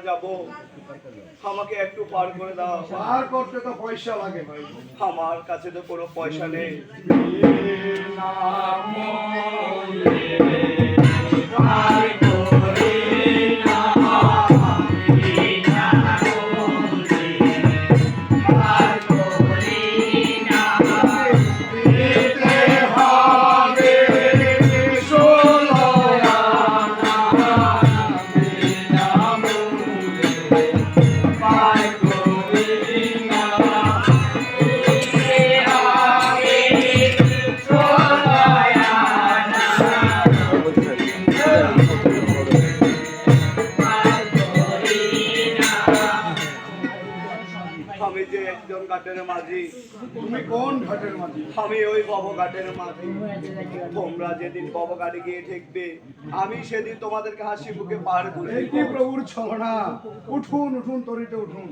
যাব, আমাকে একটু পার করে দাও। পার করতে তো পয়সা লাগে ভাই। আমার কাছে তো কোনো পয়সা নেই। আমি যে একজন ঘাটের মাঝি। তুমি কোন ঘাটের মাঝি? আমি ওই ভবঘাটের মাঝি। তোমরা যেদিন ভবঘাটে গিয়ে ঠেকবে, আমি সেদিন তোমাদেরকে হাসি মুখে পার করে এই দেব। কি প্রভুর ছলনা! উঠুন উঠুন, তরিতে উঠুন।